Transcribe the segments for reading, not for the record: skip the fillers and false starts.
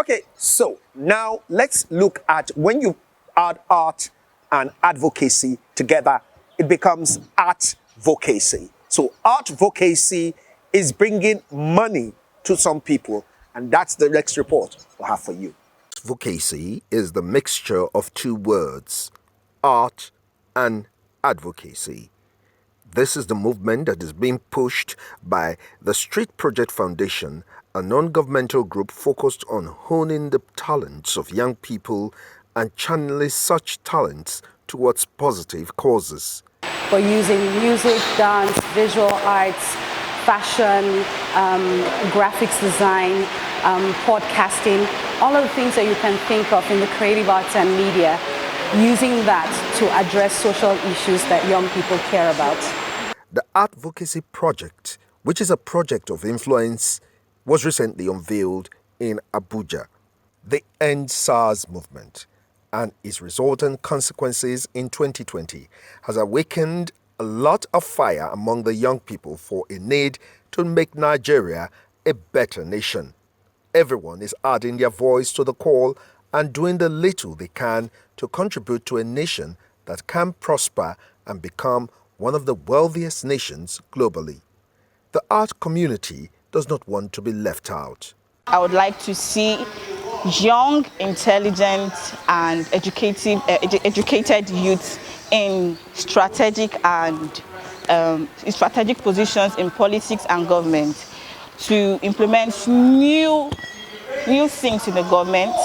Okay, so now let's look at when you add art and advocacy together, it becomes Artvocacy. So Artvocacy is bringing money to some people, and that's the next report we'll have for you. Artvocacy is the mixture of two words, art and advocacy. This is the movement that is being pushed by the Street Project Foundation, a non-governmental group focused on honing the talents of young people and channeling such talents towards positive causes. We're using music, dance, visual arts, fashion, graphics design, podcasting, all of the things that you can think of in the creative arts and media, using that to address social issues that young people care about. The Artvocacy Project, which is a project of influence, was recently unveiled in Abuja. The End SARS movement and its resultant consequences in 2020 has awakened a lot of fire among the young people for a need to make Nigeria a better nation. Everyone is adding their voice to the call and doing the little they can to contribute to a nation that can prosper and become one of the wealthiest nations globally. The art community does not want to be left out. I would like to see young, intelligent, and educated youth in strategic positions in politics and government to implement new things in the government.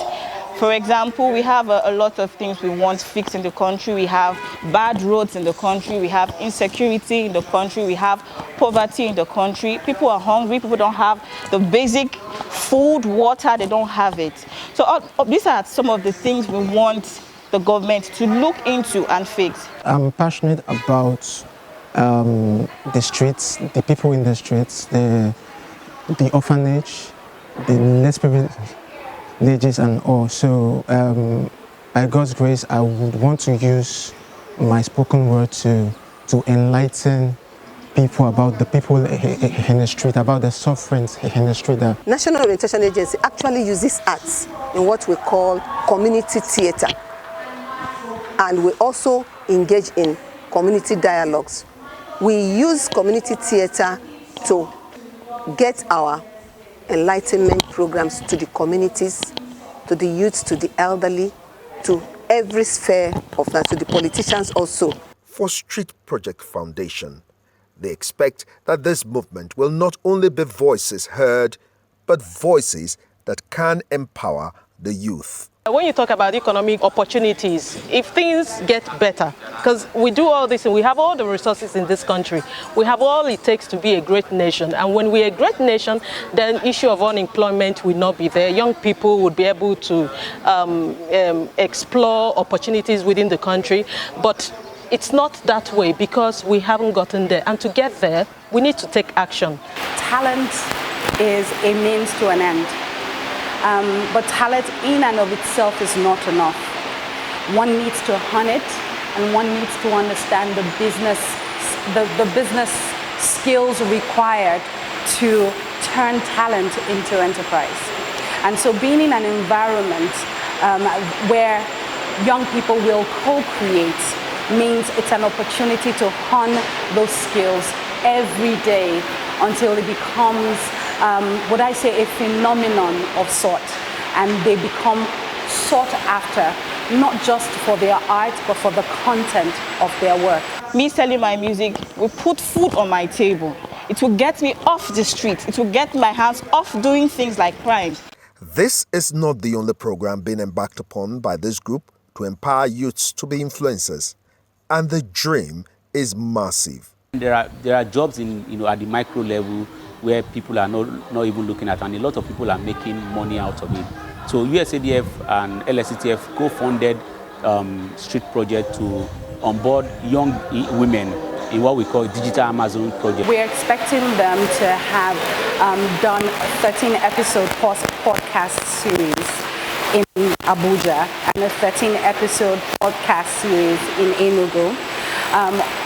For example, we have a lot of things we want fixed in the country. We have bad roads in the country. We have insecurity in the country. We have poverty in the country. People are hungry. People don't have the basic food, water. They don't have it. So these are some of the things we want the government to look into and fix. I'm passionate about the streets, the people in the streets, the orphanage, the less privileged and all. So by God's grace, I would want to use my spoken word to enlighten people about the people in the street, about the sufferings in the street. National Orientation Agency actually uses arts in what we call community theatre, and we also engage in community dialogues. We use community theatre to get our enlightenment programs to the communities, to the youth, to the elderly, to every sphere of that, to the politicians also. For Street Project Foundation, they expect that this movement will not only be voices heard, but voices that can empower the youth. When you talk about economic opportunities, if things get better, because we do all this and we have all the resources in this country, we have all it takes to be a great nation. And when we're a great nation, then issue of unemployment will not be there. Young people would be able to explore opportunities within the country. But it's not that way because we haven't gotten there. And to get there, we need to take action. Talent is a means to an end. But talent in and of itself is not enough. One needs to hone it, and one needs to understand the business skills required to turn talent into enterprise. And so being in an environment where young people will co-create means it's an opportunity to hone those skills every day until it becomes what I say, a phenomenon of sort, and they become sought after, not just for their art, but for the content of their work. Me selling my music will put food on my table. It will get me off the street. It will get my hands off doing things like crimes. This is not the only program being embarked upon by this group to empower youths to be influencers, and the dream is massive. There are jobs at the micro level where people are not even looking at, and a lot of people are making money out of it. So USADF and LSCTF co-funded Street Project to onboard young women in what we call Digital Amazon Project. We're expecting them to have done a 13-episode podcast series in Abuja and a 13-episode podcast series in Enugu,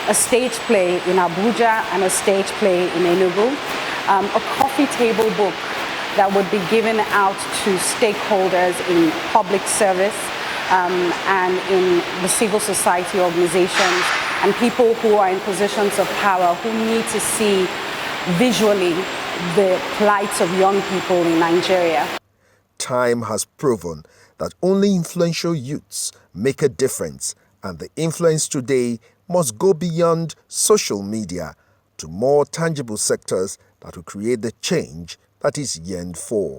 a stage play in Abuja and a stage play in Enugu, a coffee table book that would be given out to stakeholders in public service and in the civil society organizations and people who are in positions of power who need to see visually the plight of young people in Nigeria. Time has proven that only influential youths make a difference, and the influence today must go beyond social media to more tangible sectors that will create the change that is yearned for.